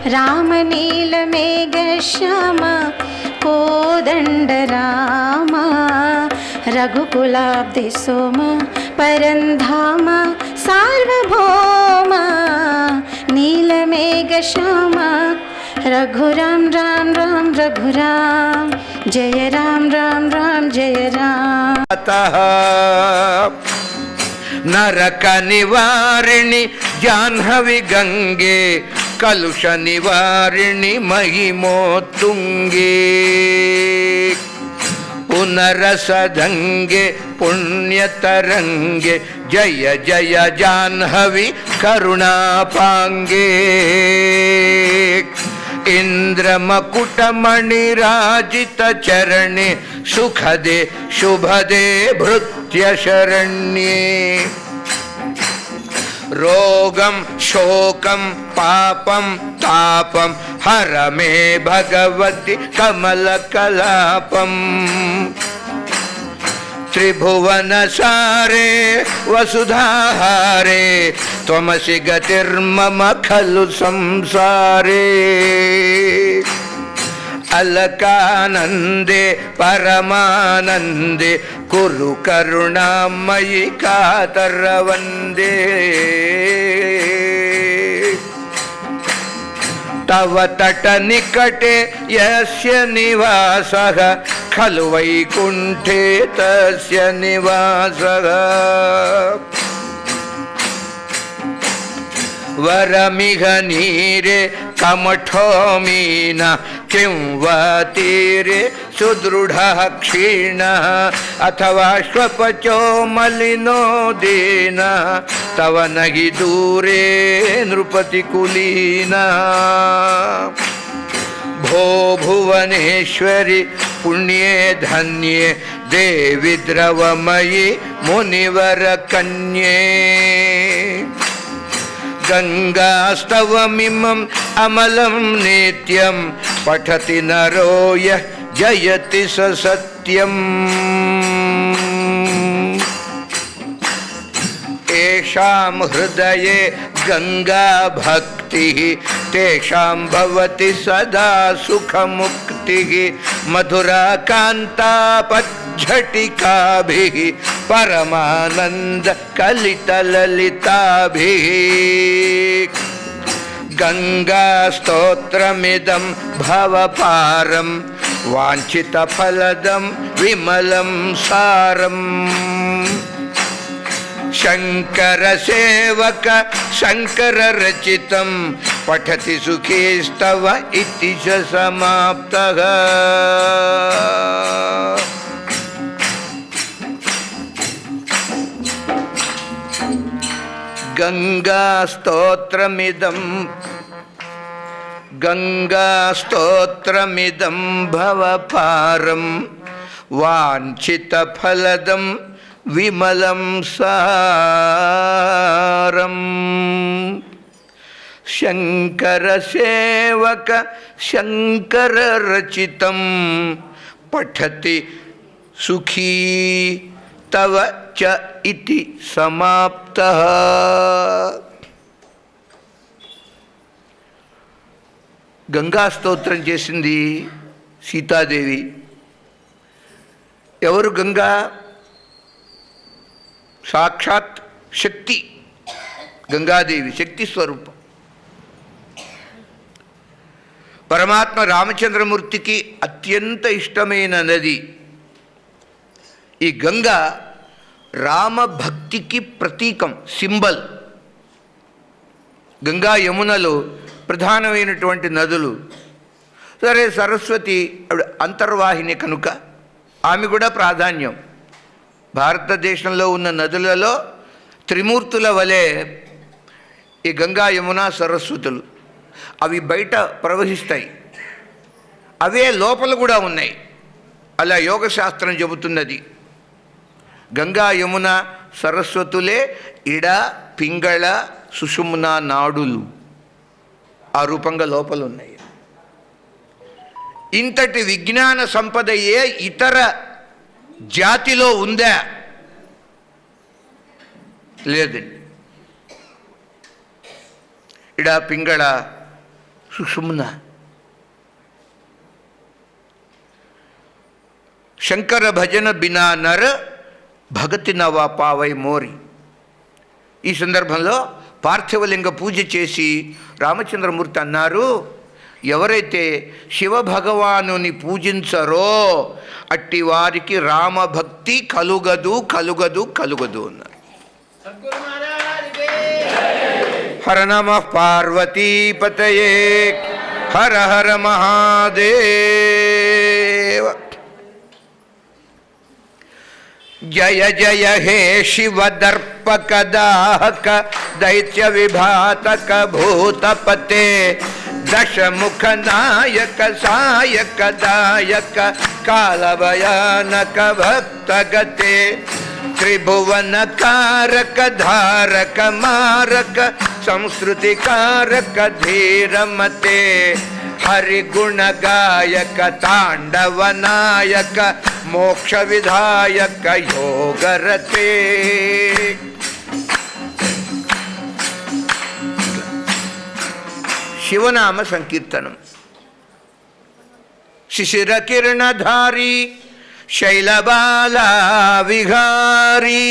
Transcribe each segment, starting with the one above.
रामनीलमेघश्याम कोदण्डराम रघुकुलाब्धिसोम परन्धाम सार्वभौम नीलमेघश्याम रघुराम राम राम रघुराम जय राम राम राम जय राम। नरक निवारिणि जाह्नवी गंगे कलुष निवारिणि महिमोत्तुंगे पुनरसदंगे पुण्यतरंगे जय जय जाह्नवी करुणापांगे इंद्रमकुटमणिराजित चरणे सुखदे शुभदे भृत्य शरण्ये रोगं शोकं पापं तापं हर मे भगवति कमलकलापम् त्रिभुवनसारे वसुधाहारे त्वमसि गतिर्मम खलु संसारे अलकानंदे परमानंदे कुरु करुणामयि कातरवंदे तव तट निकटे यस्य निवासः खलु वैकुंठे तस्य निवासः वरमिह नीरे कमठो मीना किं वा तीरे सुदृढ़ः क्षीणः अथवा श्वपचो मलिनो दीनः तव नहि दूरे नृपति कुलीनः भो भुवनेश्वरि पुण्ये धन्ये देवी द्रवमयि मुनिवर कन्ये गंगास्तवमिमं अमलं नित्यं पठति नरो यः जयति स सत्यम् येषां हृदये गंगा भक्तिः तेषां भवति सदा सुखमुक्तिः मधुरा कान्तापज्झटिकाभिः परमानंद कलितललिताभिः गंगा स्तोत्रमिदं भवपारं वाञ्छितफलदं विमलं सारम् शंकर सेवक शंकर रचितं पठति सुखीस्तव इति च समाप्तः। गंगास्तोत्रमिदं भवपारं वाञ्छितफलदं विमलं सारम् शंकर सेवक शंकर रचितं पठति सुखी तव च इति समाप्तः। गंगा स्तोत्रं చేసింది సీతాదేవి. ఎవరు గంగా? సాక్షాత్ శక్తి. గంగాదేవి శక్తి స్వరూపం. పరమాత్మ రామచంద్రమూర్తికి అత్యంత ఇష్టమైన నది ఈ గంగా. రామభక్తికి ప్రతీకం, సింబల్. గంగా యమునలో ప్రధానమైనటువంటి నదులు. సరే, సరస్వతి ఆవిడ అంతర్వాహిని కనుక ఆమె కూడా ప్రాధాన్యం. భారతదేశంలో ఉన్న నదులలో త్రిమూర్తుల వలె ఈ గంగా యమున సరస్వతులు. అవి బయట ప్రవహిస్తాయి, అవే లోపల కూడా ఉన్నాయి. అలా యోగశాస్త్రం చెబుతున్నది. గంగా యమున సరస్వతులే ఇడ పింగళ సుషుమ్న నాడులు ఆ రూపంగా లోపల ఉన్నాయి. ఇంతటి విజ్ఞాన సంపద ఏ ఇతర జాతిలో ఉందా? లేదండి. ఇడ పింగళ సుషుమ్న. శంకర భజన బినా నర భగతి నవా పావై మోరి. ఈ సందర్భంలో పార్థివలింగ పూజ చేసి రామచంద్రమూర్తి అన్నారు, ఎవరైతే శివభగవానుని పూజించరో అట్టి వారికి రామభక్తి కలుగదు కలుగదు కలుగదు అన్నారు. హర నమః పార్వతీపతయే హర హర మహాదేవ. జయ జయ హే శివ దర్పక దాహక దైత్య విభాతక భూతపతే దశముఖ నాయక సాయక దాయక కాలభయానక భక్తగతే త్రిభువన కారక ధారక మారక సంస్కృతి కారక ధీరమతే హరిగుణ గాయక తాండవ నాయక మోక్ష విధాయక యోగరతే. శివనామ సంకీర్తనం. శిశిర కిరణధారి శైలబాలా విహారీ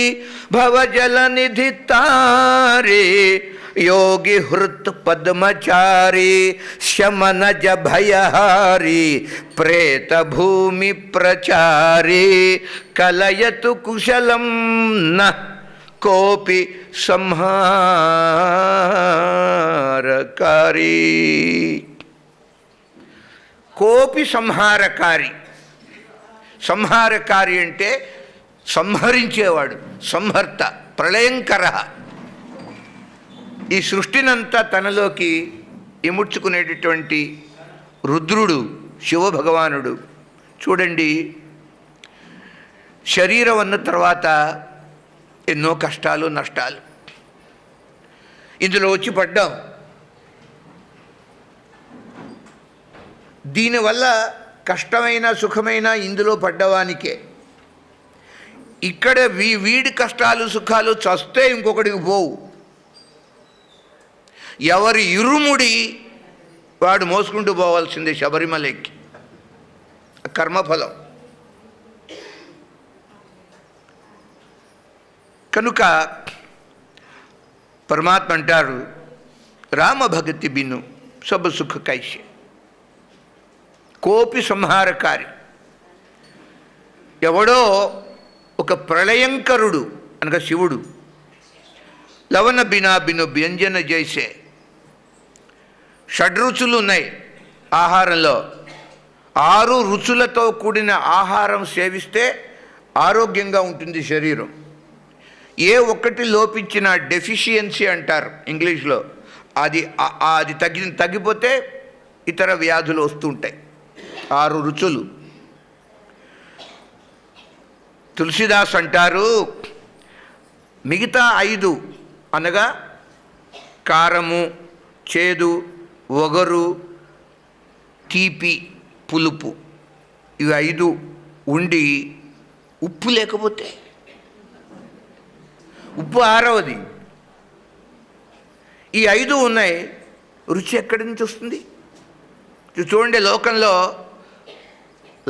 భవజల నిధి తారీ యోగి హృత్ పద్మచారి శమనజ భయహారి ప్రేత భూమి ప్రచారి కలయతు కుశలం న కోపి సంహారకారి. కోపి సంహారకారి. సంహారకారి అంటే సంహరించేవాడు, సంహర్త, ప్రళయంకర. ఈ సృష్టినంతా తనలోకి ఇముడ్చుకునేటటువంటి రుద్రుడు శివభగవానుడు. చూడండి, శరీరం అన్న తర్వాత ఎన్నో కష్టాలు నష్టాలు. ఇందులో వచ్చి పడ్డాం. దీనివల్ల కష్టమైన సుఖమైన ఇందులో పడ్డవానికే. ఇక్కడ వీడి కష్టాలు సుఖాలు చస్తే ఇంకొకటికి పోవు. ఎవరి ఇరుముడి వాడు మోసుకుంటూ పోవాల్సిందే శబరిమలకి. కర్మఫలం. కనుక పరమాత్మ అంటారు, రామభగతి బిను సబ సుఖ కైసే. కోపి సంహారకారి. ఎవడో ఒక ప్రళయంకరుడు అనగా శివుడు. లవణ బినా బిను వ్యంజన జైసే. షడ్రుచులు ఉన్నాయి ఆహారంలో. 6 రుచులతో కూడిన ఆహారం సేవిస్తే ఆరోగ్యంగా ఉంటుంది శరీరం. ఏ ఒక్కటి లోపించిన డెఫిషియన్సీ అంటారు ఇంగ్లీష్లో. అది తగ్గిపోతే ఇతర వ్యాధులు వస్తుంటాయి. 6 రుచులు. తులసిదాస్ అంటారు, మిగతా 5 అనగా కారము, చేదు, ఒగరు, తీపి, పులుపు, ఇవి 5 ఉండి ఉప్పు లేకపోతే, ఉప్పు 6వది. ఈ 5 ఉన్నాయి. రుచి ఎక్కడి నుంచి వస్తుంది? చూడండి, లోకంలో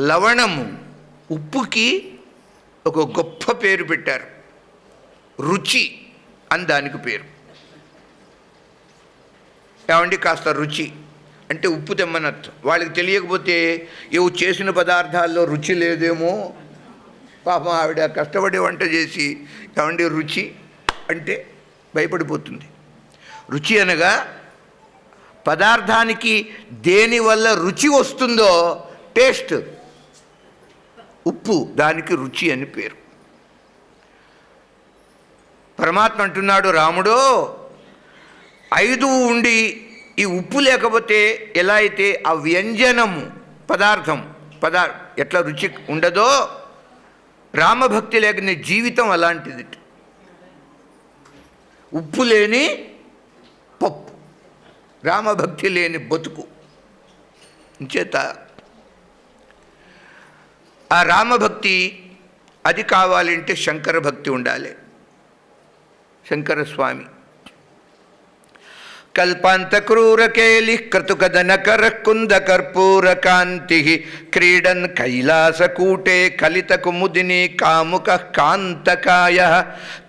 లవణము, ఉప్పుకి ఒక గొప్ప పేరు పెట్టారు. రుచి అని దానికి పేరు. ఏమండి కాస్త రుచి అంటే ఉప్పు తెమ్మనర్థం. వాళ్ళకి తెలియకపోతే ఏవో చేసిన పదార్థాల్లో రుచి లేదేమో, పాపం ఆవిడ కష్టపడి వంట చేసి ఏమండి రుచి అంటే భయపడిపోతుంది. రుచి అనగా పదార్థానికి దేనివల్ల రుచి వస్తుందో టేస్ట్. ఉప్పు, దానికి రుచి అని పేరు. పరమాత్మ అంటున్నాడు, రాముడో 5 ఉండి ఈ ఉప్పు లేకపోతే ఎలా అయితే ఆ వ్యంజనము పదార్థం ఎట్లా రుచి ఉండదో, రామభక్తి లేని జీవితం అలాంటిది. ఉప్పు లేని పప్పు, రామభక్తి లేని బతుకు. చేత ఆ రామభక్తి అది కావాలంటే శంకర భక్తి ఉండాలి. శంకర స్వామి కల్పాంతక్రూరకేలి క్రతుకదనకర కుందకర్పూరకాంతి క్రీడన్ కైలాసకూటే కలితకుముదిని కాముక కాంతకాయ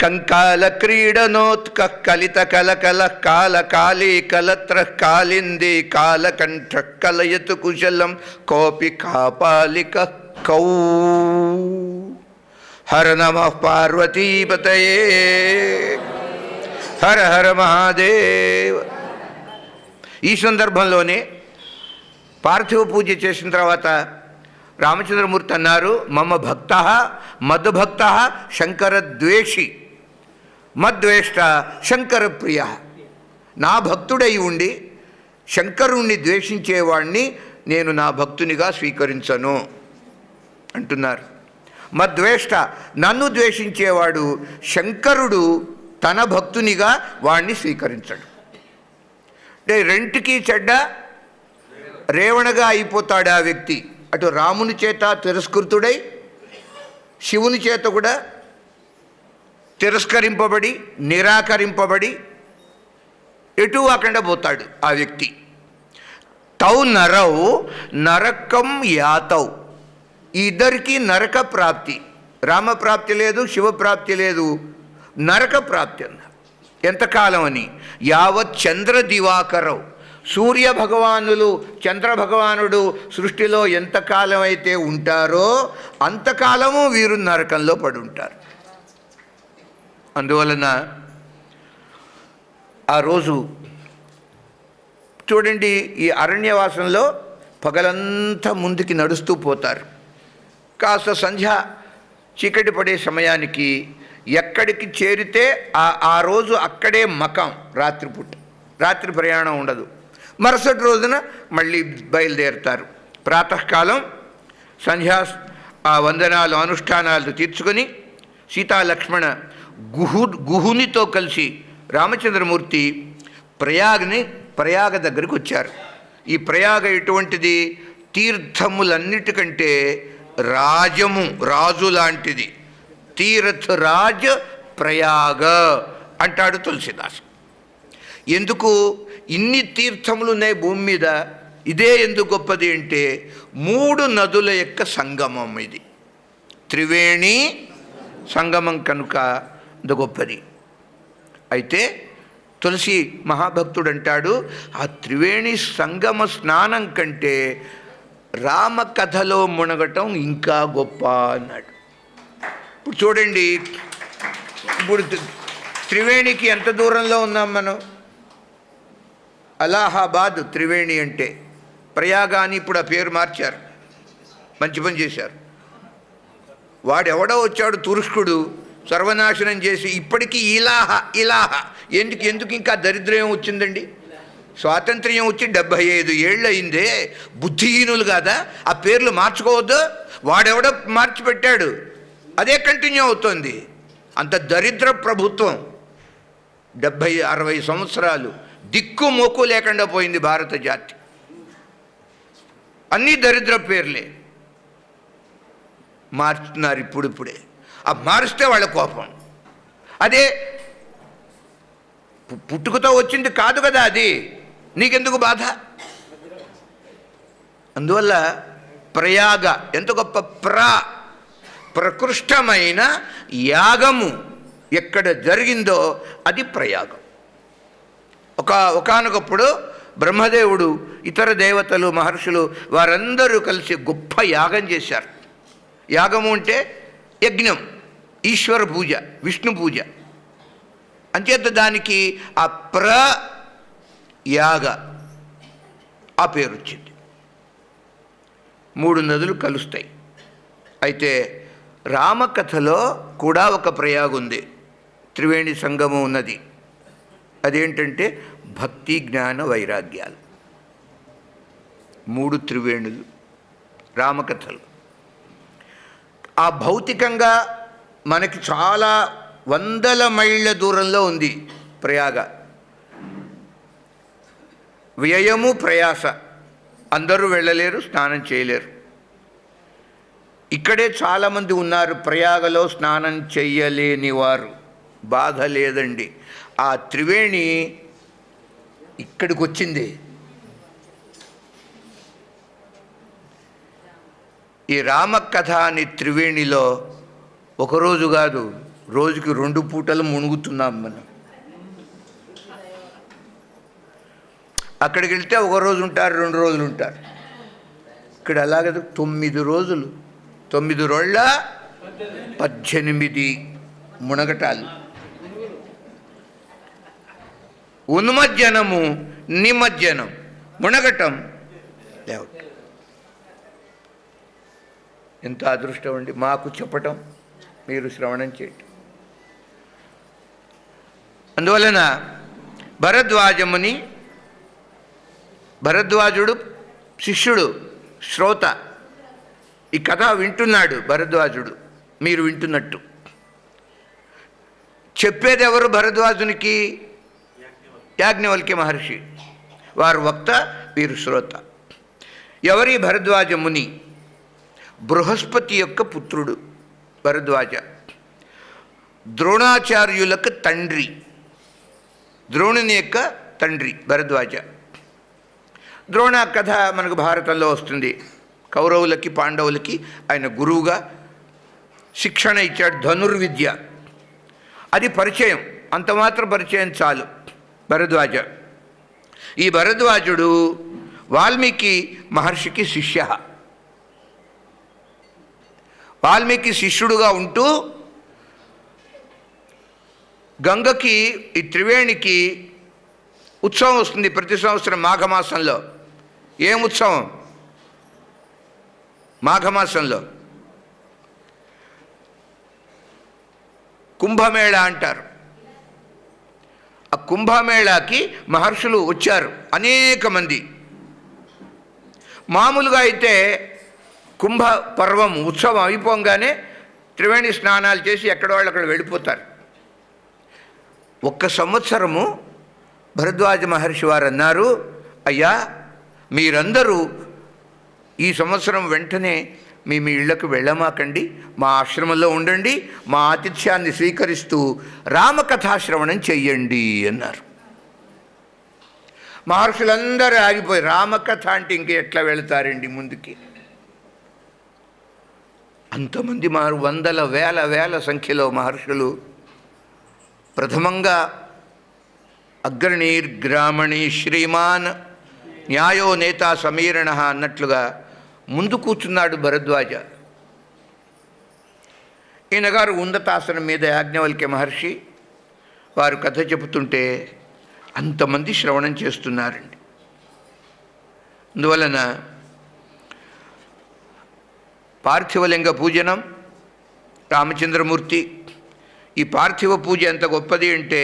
కంకాల క్రీడనోత్క కలిత కలకల కాలకాళీ కలత్ర కాలింది కాలకంఠ కలయతు కుశలం కోపి కాపాలిక కౌ. హర నమః పార్వతీపతయే హర హర మహాదేవ్. ఈ సందర్భంలోనే పార్థివ పూజ చేసిన తర్వాత రామచంద్రమూర్తి అన్నారు, మమ భక్త మద్భక్త శంకర ద్వేషి మద్వేష్ట శంకర ప్రియ. నా భక్తుడై ఉండి శంకరుణ్ణి ద్వేషించేవాణ్ణి నేను నా భక్తునిగా స్వీకరించను అంటున్నారు. మద్వేష్ట, నన్ను ద్వేషించేవాడు శంకరుడు తన భక్తునిగా వాణ్ణి స్వీకరించడు. అంటే రెంటికి చెడ్డ రేవణగా అయిపోతాడు ఆ వ్యక్తి. అటు రాముని చేత తిరస్కృతుడై శివుని చేత కూడా తిరస్కరింపబడి నిరాకరింపబడి ఎటు అక్కడ పోతాడు ఆ వ్యక్తి. తౌ నరౌ నరకం యాతౌ. ఈ ఇద్దరికీ నరక ప్రాప్తి, రామప్రాప్తి లేదు, శివప్రాప్తి లేదు, నరక ప్రాప్తి అన్నారు. ఎంతకాలం అని? యావత్ చంద్ర దివాకరవు. సూర్య భగవానులు చంద్రభగవానుడు సృష్టిలో ఎంతకాలం అయితే ఉంటారో అంతకాలము వీరు నరకంలో పడి ఉంటారు. అందువలన ఆ రోజు చూడండి, ఈ అరణ్యవాసంలో పగలంతా ముందుకి నడుస్తూ పోతారు. కాస్త సంధ్య చీకటి పడే సమయానికి ఎక్కడికి చేరితే ఆ రోజు అక్కడే మకాం. రాత్రి ప్రయాణం ఉండదు. మరుసటి రోజున మళ్ళీ బయలుదేరుతారు. ప్రాతకాలం సంధ్యా వందనాలు అనుష్ఠానాలు తీర్చుకొని సీతాలక్ష్మణ గుహునితో కలిసి రామచంద్రమూర్తి ప్రయాగ దగ్గరికి వచ్చారు. ఈ ప్రయాగ ఎటువంటిది? తీర్థములన్నిటికంటే రాజు లాంటిది. తీర్థరాజ్ ప్రయాగ అంటాడు తులసిదాసు. ఎందుకు ఇన్ని తీర్థములు ఉన్నాయి భూమి మీద? ఇదే ఎందుకు గొప్పది అంటే 3 నదుల యొక్క సంగమం ఇది. త్రివేణి సంగమం కనుక ఇది గొప్పది. అయితే తులసి మహాభక్తుడు అంటాడు, ఆ త్రివేణి సంగమ స్నానం కంటే రామకథలో మునగటం ఇంకా గొప్ప అన్నాడు. ఇప్పుడు చూడండి, ఇప్పుడు త్రివేణికి ఎంత దూరంలో ఉన్నాం మనం? అలహాబాద్ త్రివేణి అంటే. ప్రయాగ అని ఇప్పుడు ఆ పేరు మార్చారు, మంచి పని చేశారు. వాడెవడో వచ్చాడు తురుష్కుడు, సర్వనాశనం చేసి ఇప్పటికీ ఇలాహ ఎందుకు ఇంకా దరిద్రం వచ్చిందండి? స్వాతంత్ర్యం వచ్చి 75 ఏళ్ళు అయిందే, బుద్ధిహీనులు కాదా? ఆ పేర్లు మార్చుకోవద్దు. వాడెవడో మార్చిపెట్టాడు, అదే కంటిన్యూ అవుతోంది. అంత దరిద్ర ప్రభుత్వం 70-60 సంవత్సరాలు దిక్కు మోకు లేకుండా పోయింది భారత జాతి. అన్నీ దరిద్ర పేర్లే మార్చుతున్నారు ఇప్పుడిప్పుడే. ఆ మారిస్తే వాళ్ళ కోపం. అదే పుట్టుకతో వచ్చింది కాదు కదా, అది నీకెందుకు బాధ? అందువల్ల ప్రయాగ ఎంత గొప్ప ప్రకృష్టమైన యాగము ఎక్కడ జరిగిందో అది ప్రయాగం. ఒకానొకప్పుడు బ్రహ్మదేవుడు, ఇతర దేవతలు, మహర్షులు వారందరూ కలిసి గొప్ప యాగం చేశారు. యాగము అంటే యజ్ఞం, ఈశ్వర పూజ, విష్ణు పూజ. అంచేత దానికి ఆ యాగ ఆ పేరు వచ్చింది. 3 నదులు కలుస్తాయి. అయితే రామకథలో కూడా ఒక ప్రయాగ ఉంది, త్రివేణి సంగమం ఉన్నది. అదేంటంటే భక్తి, జ్ఞాన, వైరాగ్యాలు. 3 త్రివేణులు రామకథలు. ఆ భౌతికంగా మనకి చాలా 100 మైళ్ళ దూరంలో ఉంది ప్రయాగ. వ్యయము, ప్రయాస. అందరూ వెళ్ళలేరు, స్నానం చేయలేరు. ఇక్కడే చాలామంది ఉన్నారు ప్రయాగలో స్నానం చెయ్యలేని వారు. బాధ లేదండి. ఆ త్రివేణి ఇక్కడికి వచ్చింది. ఈ రామకథ అని త్రివేణిలో ఒకరోజు కాదు, రోజుకి 2 పూటలు మునుగుతున్నాం మనం. అక్కడికి వెళ్తే ఒకరోజు ఉంటారు, 2 రోజులు ఉంటారు. ఇక్కడ అలాగే 9 రోజులు, 9 రోజుల 18 మునగటాలు. ఉన్మజ్జనము, నిమజ్జనం, మునగటం లేవు. ఎంత అదృష్టం అండి మాకు చెప్పటం, మీరు శ్రవణం చేయటం. అందువలన భరద్వాజుడు శిష్యుడు, శ్రోత. ఈ కథ వింటున్నాడు భరద్వాజుడు, మీరు వింటున్నట్టు. చెప్పేది ఎవరు భరద్వాజునికి? యాజ్ఞవల్క్య మహర్షి. వారు వక్త, వీరు శ్రోత. ఎవరి భరద్వాజ ముని? బృహస్పతి యొక్క పుత్రుడు భరద్వాజ. ద్రోణాచార్యులకు తండ్రి, ద్రోణుని యొక్క తండ్రి భరద్వాజ. ద్రోణ కథ మనకు భారతంలో వస్తుంది. కౌరవులకి పాండవులకి ఆయన గురువుగా శిక్షణ ఇచ్చాడు, ధనుర్విద్య. అది పరిచయం, అంత మాత్రం పరిచయం చాలు. భరద్వాజ. ఈ భరద్వాజుడు వాల్మీకి మహర్షికి శిష్య. వాల్మీకి శిష్యుడుగా ఉంటూ గంగకి, ఈ త్రివేణికి ఉత్సవం వస్తుంది ప్రతి సంవత్సరం మాఘమాసంలో. ఏం ఉత్సవం? మాఘమాసంలో కుంభమేళా అంటారు. ఆ కుంభమేళాకి మహర్షులు వచ్చారు అనేక మంది. మామూలుగా అయితే కుంభ పర్వం ఉత్సవం అయిపోగానే త్రివేణి స్నానాలు చేసి ఎక్కడవాళ్ళు అక్కడ వెళ్ళిపోతారు. ఒక్క సంవత్సరము భరద్వాజ మహర్షి వారు అన్నారు, అయ్యా మీరందరూ ఈ సంవత్సరం వెంటనే మీ ఇళ్లకు వెళ్ళమాకండి, మా ఆశ్రమంలో ఉండండి, మా ఆతిథ్యాన్ని స్వీకరిస్తూ రామకథాశ్రవణం చెయ్యండి అన్నారు. మహర్షులందరూ ఆగిపోయి, రామకథ అంటే ఇంక ఎట్లా వెళతారండి ముందుకి? అంతమంది వందల వేల సంఖ్యలో మహర్షులు ప్రథమంగా అగ్రణీర్గ్రామణి శ్రీమాన్ న్యాయో నేతా సమీరణ అన్నట్లుగా ముందు కూర్చున్నాడు భరద్వాజ. ఈయన గారు ఉన్నతాసనం మీద యాజ్ఞవల్క్య మహర్షి వారు కథ చెబుతుంటే అంతమంది శ్రవణం చేస్తున్నారండి. అందువలన పార్థివలింగ పూజనం రామచంద్రమూర్తి. ఈ పార్థివ పూజ ఎంత గొప్పది అంటే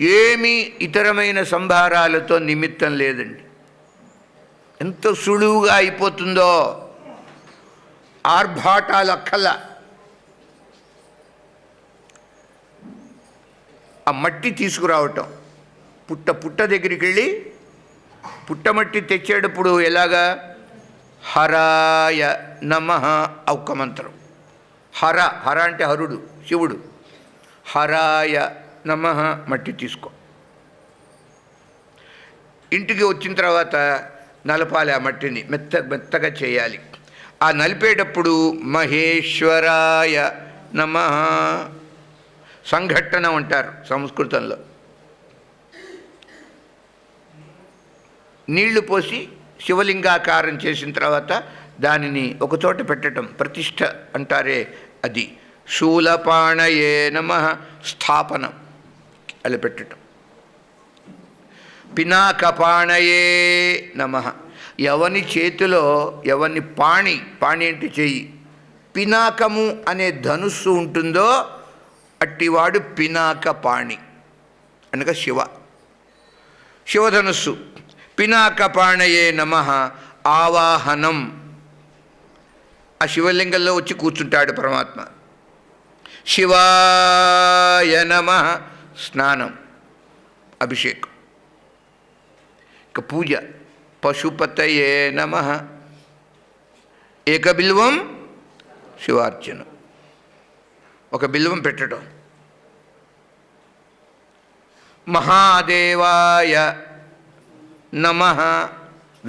ఏమీ ఇతరమైన సంభారాలతో నిమిత్తం లేదండి. ఎంత సులువుగా అయిపోతుందో, ఆర్భాటాలు అక్కల. ఆ మట్టి తీసుకురావటం, పుట్ట దగ్గరికి వెళ్ళి పుట్టమట్టి తెచ్చేటప్పుడు ఎలాగా? హరాయ నమః ఒక్క మంత్రం. హర అంటే హరుడు, శివుడు. హరాయ నమః మట్టి తీసుకో. ఇంటికి వచ్చిన తర్వాత నలపాలి, ఆ మట్టిని మెత్తగా చేయాలి. ఆ నలిపేటప్పుడు మహేశ్వరాయ నమః సంఘట్టనం అంటారు సంస్కృతంలో. నీళ్లు పోసి శివలింగాకారం చేసిన తర్వాత దానిని ఒకచోట పెట్టడం, ప్రతిష్ఠ అంటారే అది. శూలపాణయే నమః స్థాపనం, అలా పెట్టడం. పినాకపాణయే నమః, ఎవని చేతిలో ఎవని పాణి అంటే చెయ్యి, పినాకము అనే ధనుస్సు ఉంటుందో అట్టివాడు పినాకపాణి అనగా శివధనుస్సు. పినాకపాణయే నమః ఆవాహనం, ఆ శివలింగంలో వచ్చి కూర్చుంటాడు పరమాత్మ. శివాయ నమః స్నానం, అభిషేకం. ఇక పూజ పశుపతయే నమః, ఏకబిల్వం శివార్చనం, ఒక బిల్వం పెట్టడం. మహాదేవాయ నమః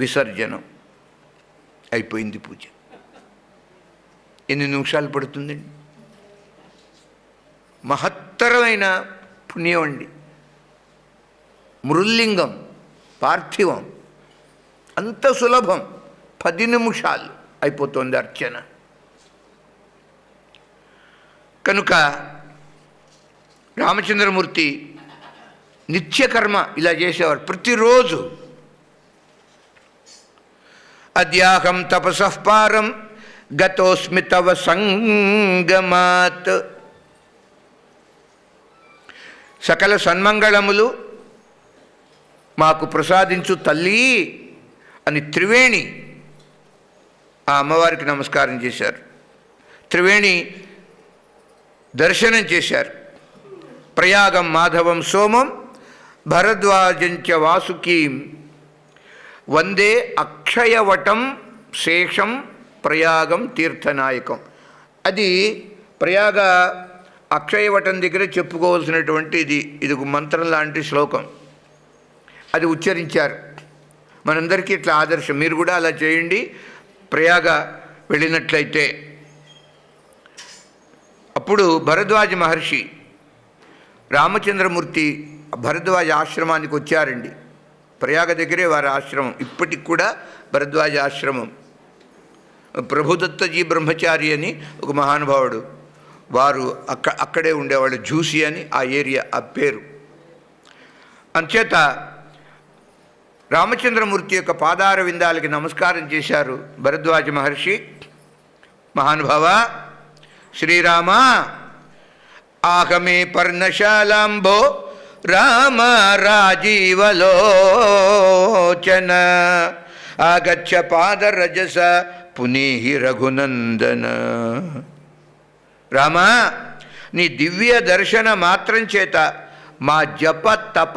విసర్జనం. అయిపోయింది పూజ. ఎన్ని నిమిషాలు పడుతుందండి? మహత్తరమైన పుణ్యం అండి. మృల్లింగం, పార్థివం అంత సులభం. 10 నిమిషాలు అయిపోతుంది అర్చన. కనుక రామచంద్రమూర్తి నిత్యకర్మ ఇలా చేసేవారు ప్రతిరోజు. అద్యాహం తపసః పారం గతోస్మి తవ సంగమాత్. సకల సన్మంగళములు మాకు ప్రసాదించు తల్లి అని త్రివేణి ఆ అమ్మవారికి నమస్కారం చేశారు. త్రివేణి దర్శనం చేశారు. ప్రయాగం మాధవం సోమం భరద్వాజంచ వాసుకీం వందే అక్షయవటం శేషం ప్రయాగం తీర్థనాయకం. అది ప్రయాగ అక్షయవటం దగ్గర చెప్పుకోవాల్సినటువంటి ఇది ఒక మంత్రం లాంటి శ్లోకం. అది ఉచ్చరించారు. మనందరికీ ఇట్లా ఆదర్శం. మీరు కూడా అలా చేయండి. ప్రయాగ వెళ్ళినట్లయితే అప్పుడు భరద్వాజ మహర్షి రామచంద్రమూర్తి భరద్వాజ ఆశ్రమానికి వచ్చారండి. ప్రయాగ దగ్గరే వారి ఆశ్రమం. ఇప్పటికి కూడా భరద్వాజ ఆశ్రమం. ప్రభుదత్తజీ బ్రహ్మచారి అని ఒక మహానుభావుడు, వారు అక్కడే ఉండేవాళ్ళు. జూసి అని ఆ ఏరియా, ఆ పేరు. అంచేత రామచంద్రమూర్తి యొక్క పాదార విందాలకి నమస్కారం చేశారు భరద్వాజ మహర్షి. మహానుభావ శ్రీరామ ఆగమే పర్ణశాలాంబో రామ రాజీవలోచన ఆగచ్చ పాదరజస పునీహి రఘునందన. రామ, నీ దివ్య దర్శన మాత్రం చేత మా జప తప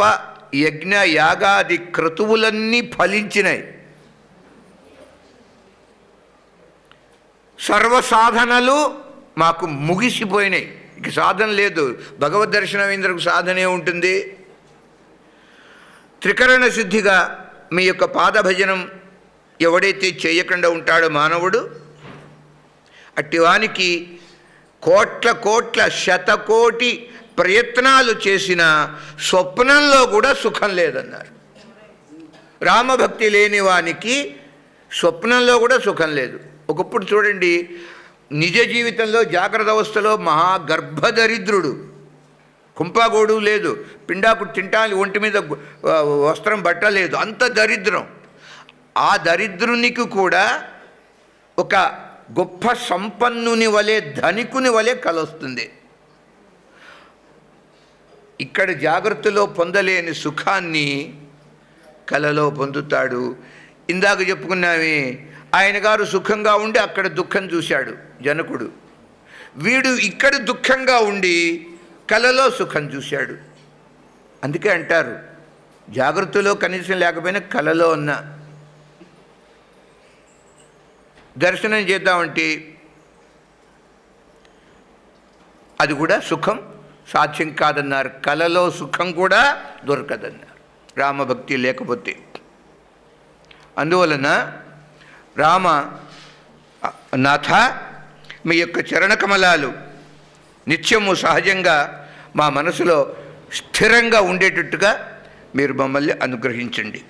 యజ్ఞ యాగాది క్రతువులన్నీ ఫలించినాయి. సర్వసాధనలు మాకు ముగిసిపోయినాయి. ఇక సాధన లేదు. భగవద్ దర్శనం ఇంద్రకు సాధనే ఉంటుంది. త్రికరణ శుద్ధిగా మీ యొక్క పాదభజనం ఎవడైతే చేయకుండా ఉంటాడో మానవుడు, అట్టివానికి కోట్ల కోట్ల శతకోటి ప్రయత్నాలు చేసిన స్వప్నంలో కూడా సుఖం లేదన్నారు. రామభక్తి లేని వానికి స్వప్నంలో కూడా సుఖం లేదు. ఒకప్పుడు చూడండి, నిజ జీవితంలో జాగ్రత్త అవస్థలో మహాగర్భదరిద్రుడు, కుంపాగోడు లేదు, పిండాకు తింటానికి ఒంటి మీద వస్త్రం బట్టలేదు, అంత దరిద్రం. ఆ దరిద్రునికి కూడా ఒక గొప్ప సంపన్నుని వలె, ధనికుని వలె కలొస్తుంది. ఇక్కడ జాగ్రత్తలో పొందలేని సుఖాన్ని కలలో పొందుతాడు. ఇందాక చెప్పుకున్నామే, ఆయన గారు సుఖంగా ఉండి అక్కడ దుఃఖం చూశాడు జనకుడు. వీడు ఇక్కడ దుఃఖంగా ఉండి కలలో సుఖం చూశాడు. అందుకే అంటారు, జాగ్రత్తలో కనీసం లేకపోయినా కలలో ఉన్న దర్శనం చేద్దామంటే అది కూడా సుఖం సాధ్యం కాదన్నారు. కలలో సుఖం కూడా దొరకదన్నారు రామభక్తి లేకపోతే. అందువలన రామ నాథ, మీ యొక్క చరణకమలాలు నిత్యము సహజంగా మా మనసులో స్థిరంగా ఉండేటట్టుగా మీరు మమ్మల్ని అనుగ్రహించండి.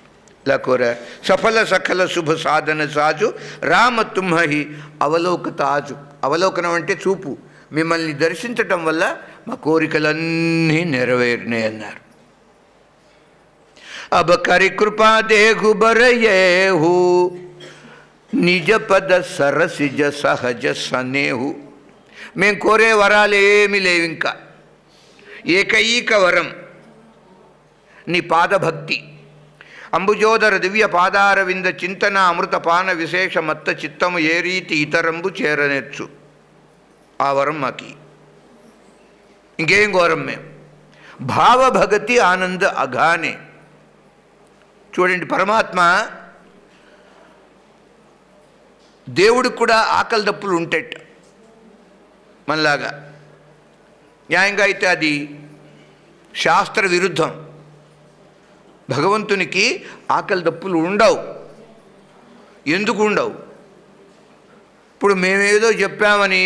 లకోర సఫల సకల శుభ సాధన సాజు రామ తుమ్హి అవలోకతాజు. అవలోకనం అంటే చూపు. మిమ్మల్ని దర్శించటం వల్ల మా కోరికలన్నీ నెరవేరినాయి అన్నారు. అబ కరి కృపా దేహు బరయేహు నిజ పద సరసిజ సహజ సనేహు. మేము కోరే వరాలు ఏమీ లేవు. ఇంకా ఏకైక వరం నీ పాదభక్తి. అంబుజోదర దివ్య పాదార వింద చింతన అమృత పాన విశేష మత్త చిత్తము ఏ రీతి ఇతరంబు చేరనేర్చు. ఆ వరం మాకి. ఇంకేం ఘోరం మేము. భావభగతి ఆనంద అఘానే. చూడండి, పరమాత్మ దేవుడికి కూడా ఆకలి దప్పులు ఉంటాయట మనలాగా. న్యాయంగా అయితే అది శాస్త్ర విరుద్ధం. భగవంతునికి ఆకలి దప్పులు ఉండవు. ఎందుకు ఉండవు? ఇప్పుడు మేమేదో చెప్పామని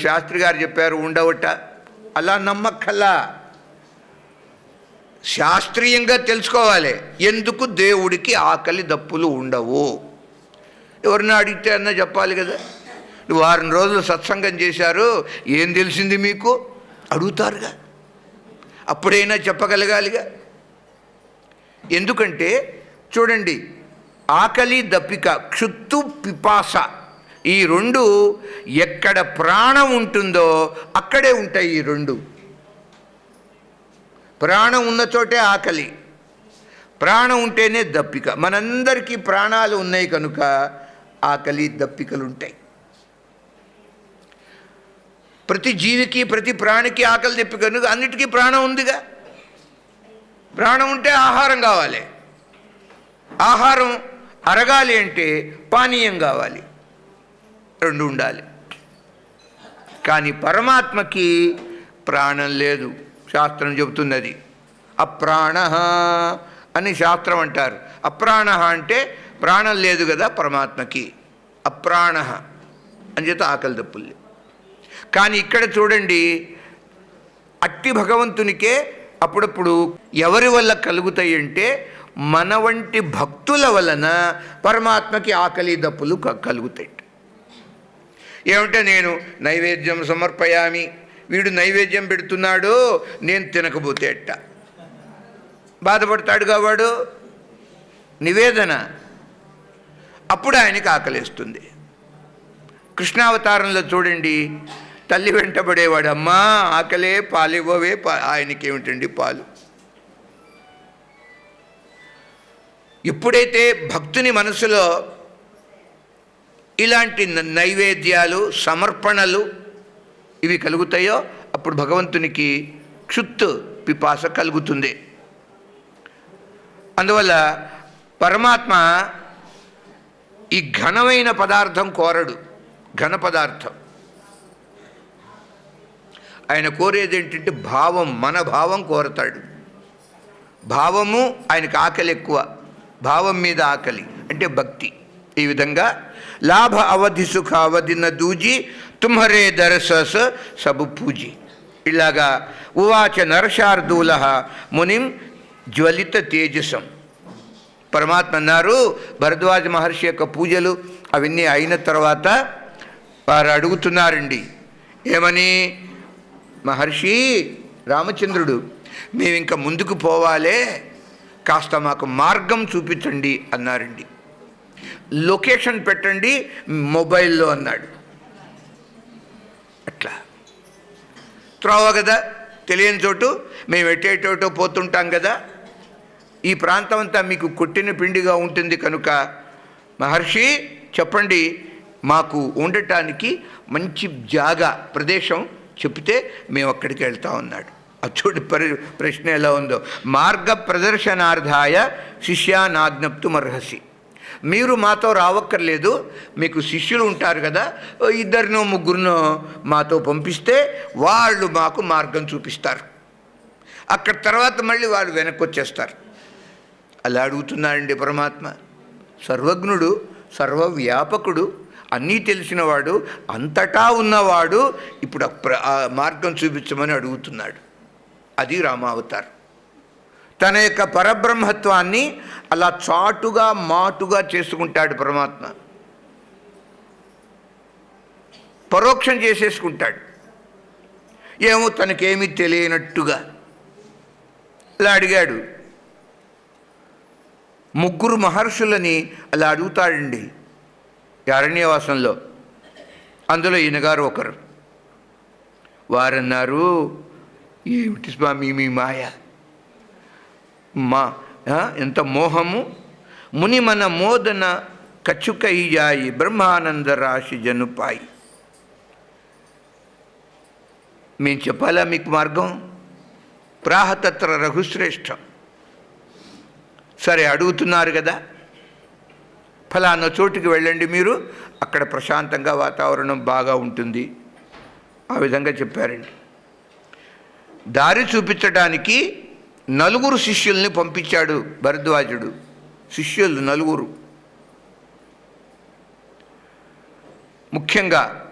శాస్త్రి గారు చెప్పారు ఉండవట, అలా నమ్మక్కల్లా. శాస్త్రీయంగా తెలుసుకోవాలి ఎందుకు దేవుడికి ఆకలి దప్పులు ఉండవు. ఎవరిని అడిగితే అన్నా చెప్పాలి కదా. వారం రోజులు సత్సంగం చేశారు, ఏం తెలిసింది మీకు అడుగుతారుగా, అప్పుడైనా చెప్పగలగాలిగా. ఎందుకంటే చూడండి, ఆకలి దప్పిక, క్షుత్తు పిపాస, ఈ రెండు ఎక్కడ ప్రాణం ఉంటుందో అక్కడే ఉంటాయి. ఈ రెండు ప్రాణం ఉన్న చోటే ఆకలి, ప్రాణం ఉంటేనే దప్పిక. మనందరికీ ప్రాణాలు ఉన్నాయి కనుక ఆకలి దప్పికలు ఉంటాయి. ప్రతి జీవికి ప్రతి ప్రాణికి ఆకలి దప్పిక, కనుక అన్నిటికీ ప్రాణం ఉందిగా. ప్రాణం ఉంటే ఆహారం కావాలి, ఆహారం అరగాలి అంటే పానీయం కావాలి, రెండు ఉండాలి. కానీ పరమాత్మకి ప్రాణం లేదు. శాస్త్రం చెబుతున్నది అప్రాణ అని శాస్త్రం అంటారు. అప్రాణ అంటే ప్రాణం లేదు కదా పరమాత్మకి, అప్రాణ అని చేత ఆకలి దప్పులు. కానీ ఇక్కడ చూడండి, అట్టి భగవంతునికే అప్పుడప్పుడు ఎవరి వల్ల కలుగుతాయి అంటే మన వంటి భక్తుల వలన పరమాత్మకి ఆకలి దప్పులు కలుగుతాయి. ఏమంటే నేను నైవేద్యం సమర్పయామి, వీడు నైవేద్యం పెడుతున్నాడు, నేను తినకపోతే ఎట్ట బాధపడతాడుగా వాడు. నివేదన, అప్పుడు ఆయనకి ఆకలిస్తుంది. కృష్ణావతారంలో చూడండి, తల్లి వెంటబడేవాడు, అమ్మా ఆకలే పాలివ్వవే, ఆయనకి ఏమిటండి పాలు. ఎప్పుడైతే భక్తుని మనసులో ఇలాంటి నైవేద్యాలు సమర్పణలు ఇవి కలుగుతాయో అప్పుడు భగవంతునికి క్షుత్తు పిపాస కలుగుతుంది. అందువల్ల పరమాత్మ ఈ ఘనమైన పదార్థం కోరడు. ఘన పదార్థం ఆయన కోరేది ఏంటంటే భావం, మన భావం కోరతాడు. భావము ఆయనకు ఆకలి ఎక్కువ, భావం మీద ఆకలి అంటే భక్తి. ఈ విధంగా లాభ అవధి సుఖ అవధి న దూజి తుమ్హరే దరసస్ సబు పూజి. ఇలాగా ఉవాచ నరశార్దూల మునిం జ్వలిత తేజసం. పరమాత్మ అన్నారు, భరద్వాజ మహర్షి యొక్క పూజలు అవన్నీ అయిన తర్వాత వారు అడుగుతున్నారండి, ఏమని? మహర్షి రామచంద్రుడు, మేము ఇంకా ముందుకు పోవాలే, కాస్త మాకు మార్గం చూపించండి అన్నారండి. లొకేషన్ పెట్టండి మొబైల్లో అన్నాడు. అట్లా త్రోవ కదా, తెలియని చోటు మేము ఎటేటోటో పోతుంటాం కదా, ఈ ప్రాంతం అంతా మీకు కొట్టిన పిండిగా ఉంటుంది కనుక మహర్షి చెప్పండి, మాకు ఉండటానికి మంచి జాగా ప్రదేశం చెప్తే మేము అక్కడికి వెళ్తాం అన్నాడు. అచ్చోటి ప్రశ్న ఎలా ఉందో. మార్గ ప్రదర్శనార్థాయ శిష్యానాజ్ఞప్తుమర్హసి. మీరు మాతో రావక్కర్లేదు, మీకు శిష్యులు ఉంటారు కదా, ఇద్దరినో ముగ్గురునో మాతో పంపిస్తే వాళ్ళు మాకు మార్గం చూపిస్తారు. అక్కడ తర్వాత మళ్ళీ వాళ్ళు వెనక్కి వచ్చేస్తారు. అలా అడుగుతున్నాడండి పరమాత్మ. సర్వజ్ఞుడు, సర్వవ్యాపకుడు, అన్నీ తెలిసినవాడు, అంతటా ఉన్నవాడు ఇప్పుడు ఆ మార్గం చూపించమని అడుగుతున్నాడు. అది రామావతార్. తన యొక్క పరబ్రహ్మత్వాన్ని అలా చాటుగా మాటుగా చేసుకుంటాడు పరమాత్మ. పరోక్షం చేసేసుకుంటాడు, ఏమో తనకేమీ తెలియనట్టుగా. అలా అడిగాడు. ముగ్గురు మహర్షులని అలా అడుగుతాడండి అరణ్యవాసంలో. అందులో ఈయనగారు ఒకరు. వారన్నారు, ఏమిటి స్వామి మీ మాయ, మా ఎంత మోహము, ముని మన మోదన కచ్చుకయ్యాయి బ్రహ్మానంద రాశి జనుపాయి. మేము చెప్పాలా మీకు మార్గం? ప్రాహతత్ర రఘుశ్రేష్టం. సరే అడుగుతున్నారు కదా, ఫలానా చోటుకి వెళ్ళండి మీరు, అక్కడ ప్రశాంతంగా వాతావరణం బాగా ఉంటుంది. ఆ విధంగా చెప్పారండి. దారి చూపించడానికి నలుగురు శిష్యుల్ని పంపించాడు భరద్వాజుడు. శిష్యులు నలుగురు. ముఖ్యంగా